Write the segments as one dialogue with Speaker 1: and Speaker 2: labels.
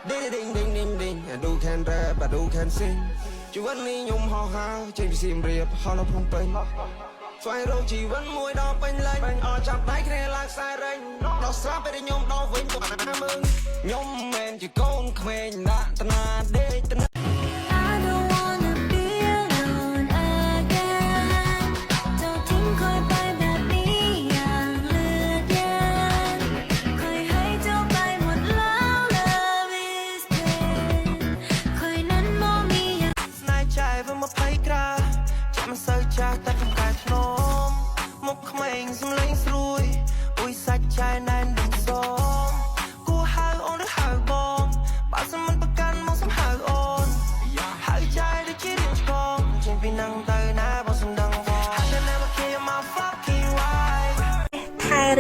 Speaker 1: Ding ding ding ding ding I do can rap I do can sing ជីវិតនេះខ្ញុំហោះហើរចេញពីសៀមរាបហោះដល់ភ្នំពេញស្វែងរកជីវិតមួយដល់ពេញលេញអត់ចាប់ដៃគ្នាឡើងខ្សែរែងដល់ស្រាប់ពេលខ្ញុំដល់វិញក៏ណាមើងខ្ញុំមិនជាកូនក្មេងដាក់តាណាដេកតាណា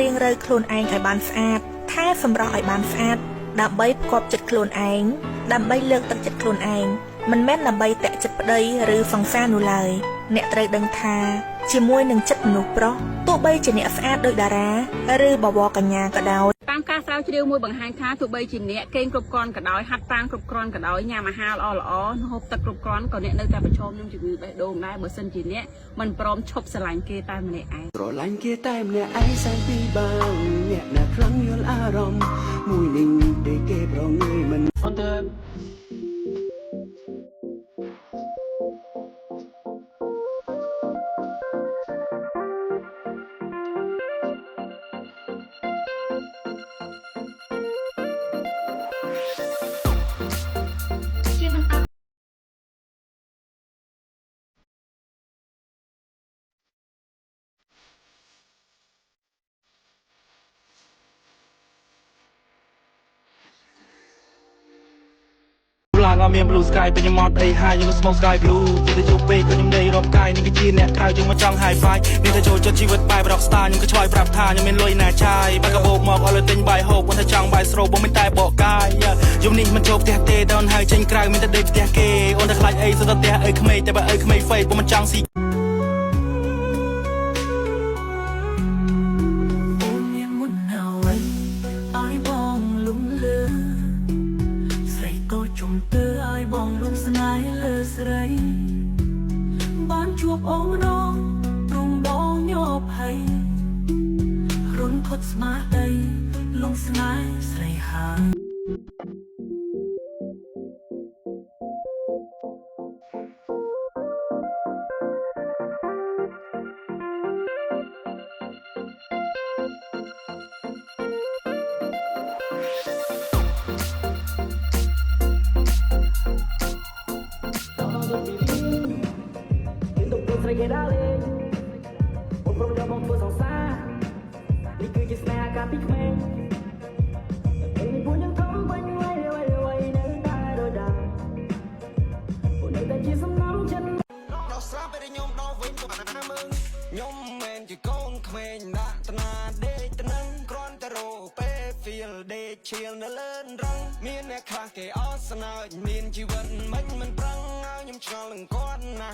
Speaker 2: រៀងរើខ្លួនឯងឲ្យបានស្អាតថែសម្រស់ឲ្យបានស្អាតដើម្បីផ្គប់ចិត្តខ្លួនឯងដើម្បីលើកទឹកចិត្តខ្លួនឯងមិនមែនដើម្បីតាក់ចិត្តប្តីឬសង្សារនោះឡើយអ្នកត្រូវដឹងថាជាមួយនឹងចិត្តមនុស្សប្រុសទោះបីជាអ្នកស្អាតដោយតារាឬបវរកញ្ញាក៏ដោយ
Speaker 3: តាមការស្រាវជ្រាវមួយបង្ហាញថាទោះបីជាអ្នកគេងគ្រប់គ្រាន់ក៏ដោយហាត់ប្រាណគ្រប់គ្រាន់ក៏ដោយញ៉ាំអាហារល្អៗហូបទឹកគ្រប់គ្រាន់ក៏អ្នកនៅតែប្រឈមនឹងជំងឺបេះដូងដែរបើសិនជាអ្នកមិនព្រមឈប់ស្រឡាញ់គេតែម្នាក់ឯង
Speaker 1: ស្រឡាញ់គេតែម្នាក់ឯងសែនពីបងអ្នកណាខ្លាំងយល់អារម្មណ៍មួយនឹងពេលគេប្រងើយមិនអត់ទេ
Speaker 4: ឡើងអត់មាន blue sky ពេញខ្ញុំមកអីហើយខ្ញុំ smoke sky blue ពេលទៅជួបពេកក៏ខ្ញុំដេករាប់កាយនឹងជាអ្នកក្រៅយើងមកចង់ high five មានតែចូលចិត្តជីវិតបែប rock star ខ្ញុំក៏ឆ្លើយប្រាប់ថាខ្ញុំមានលុយណាចាយបាក់កបោកមកអត់លុយទិញបាយហូបគាត់ថាចង់បាយស្រូបបងមិនតែបកកាយយំនេះមិនចូលផ្ទះទេដល់ហើយចេញក្រៅមានតែដេកផ្ទះគេអូនតែខ្លាចអីសុទ្ធតែផ្ទះអីក្មេងតែបើអីក្មេង fake បងមិនចង់ស៊ី
Speaker 1: បានជួបអូនម្ដងទ្រង់ដងញប់ហើយរុនផុតស្មារតីលងស្នេហ៍ស្រីហើយគេដើរលេងអូនព្រមយកមកធ្វើសង្សារនេះគឺជាស្នេហាកាលពីក្មេងពេលនេះពួកយើងធំពេញវ័យនៅតែដូចដើមពួកនៅតែជាសំណងចិនដល់ស្រាប់ពេលខ្ញុំដល់វិញក៏ណាមើងខ្ញុំមិនជាកូនក្មេងដាក់តាណាដេកត្នឹងគ្រាន់តែរោពេល feel ដេកឈៀលនៅលើរងមានអ្នកខ្លះគេអត់ស្នើចមានជីវិតមិនប្រឹងឲ្យខ្ញុំឆ្ងល់នឹងគាត់ណា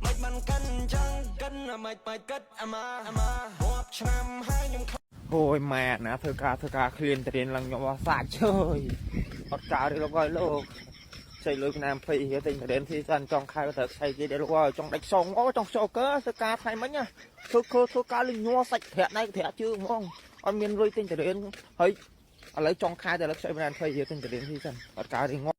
Speaker 1: មិនបានកិនចឹងកិនមិនបាច់គិតអាម៉ារាប់ឆ្នាំហើយខ្ញុំអូយម៉ែណាធ្វើការឃ្លានតរៀនឡើងខ្ញុំអស់សាច់ជើយអត់ការទេលោកអើយលោកចៃលុយពីណា20រៀលទិញតរៀនស៊ីសិនចង់ខៅទៅឆៃគេទេលោកអើយចង់ដាច់សងអូចង់ចូលកើធ្វើការថ្ងៃមិញណាធ្វើការលញ័រសាច់ប្រាក់ណៃប្រាក់ជើងហ្មងអត់មានលុយទិញតរៀនហើយឥឡូវចង់ខែតែលើខ្ចីពីណា20រៀលទិញតរៀនស៊ីសិនអត់ការទេង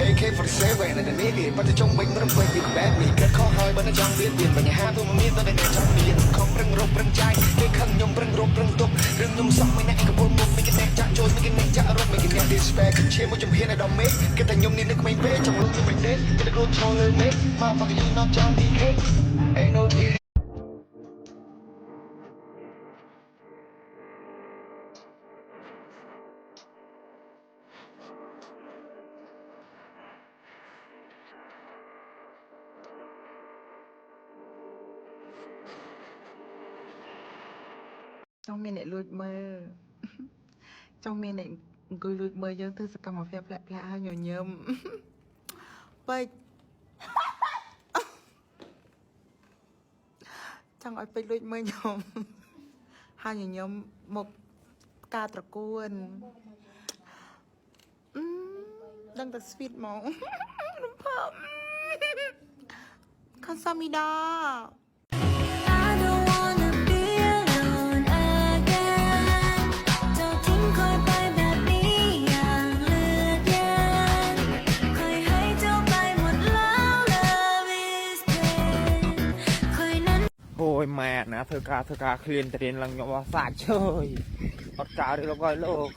Speaker 1: AK47 នៅនេះវាបាត់ចង់វិញរំពេចពីបែបនេះកើតខុសហើយបើតែចង់មានបញ្ហាទូមានតែអ្នកចង់មានខំប្រឹងរកប្រឹងចាយគេខឹងខ្ញុំប្រឹងរកប្រឹងទប់រឿងខ្ញុំសក់មិនអ្នកឯងកពុលមុខមិនគេអ្នកចាក់ចូលមិនគេអ្នកចាក់រត់មិនគេអ្នក despair គេឈាមមកជំហានឲ្យដល់មេគេតែខ្ញុំនេះនៅក្មេងពេកចង់លុយមិនទេគេទៅរត់ឈរលើមេមក fuck you not John D ain't no deal
Speaker 5: ចង់មានអ្នកលួចមើលចង់មានអ្នកអង្គុយលួចមើលយើងធ្វើសកម្មភាពផ្លែកៗហើយញញឹមពេកចង់ឲ្យពេកលួចមើលខ្ញុំហើយញញឹមមក ផ្កាត្រកួនដឹងតែ sweet ហ្មងរំភើបខាសាមីដា
Speaker 6: I don't wanna be alone again เจ้าทิ้งคอยไปแบบนี้อย่างเลือดเย็นคอยให้เจ้าไปหมดแล้ว Love is pain คอยนั้น
Speaker 7: អូយម៉ែណាធ្វើការឃ្លានតរៀនឡើងខ្ញុំសាច់ជើយអត់ការទេលោកអើយលោក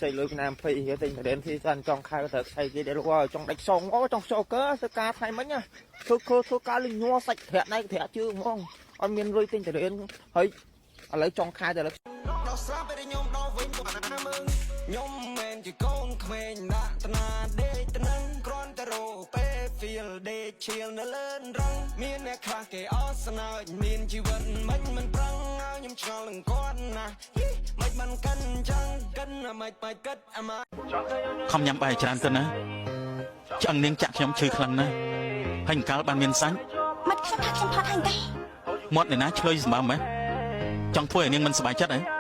Speaker 7: ចៃលុយពីណា20រៀលទិញតរៀនស៊ីសាន់ចង់ខៅទៅស្អីគេដែរលោកអើយចង់ដាច់សងអូចង់ចូលកើធ្វើការថ្ងៃមិញណាធ្វើការលញ័រសាច់ធាក់ណៃធាក់ជើងហ្មងអត់មានលុយទិញតរៀនហើយឥឡូវចង់ខៅទៅឥឡូវ
Speaker 8: ដល់ស្រាប់ពេលខ្ញុំដល់វិញពួកអាណាមើងខ្ញុំមិនជាកូនក្មេងដាក់តាណាដេកទៅនឹងគ្រាន់តែរោពេល feel ដេកឈៀលនៅលើរងមានអ្នកខ្លះគេអត់ស្នើចមានជីវិតមិនប្រឹងឲ្យខ្ញុំឆ្ងល់នឹងគាត់ណាមិនបានកិនចឹងកិនមិនបាច់គិតអាម៉ា
Speaker 4: ខំញ៉ាំបាយច្រើនទៅណាឆ្អឹងនាងចាក់ខ្ញុំឈឺខ្លាំងណាស់ហើយអង្កលបានមានសាច់
Speaker 6: មិនខ្ញុំថាខ្ញុំផាត់ហើយទេ
Speaker 4: មាត់អ្នកណាឆ្លើយសម្បើមហ៎ចង់ធ្វើឲ្យនាងមិនសប្បាយចិត្តហ៎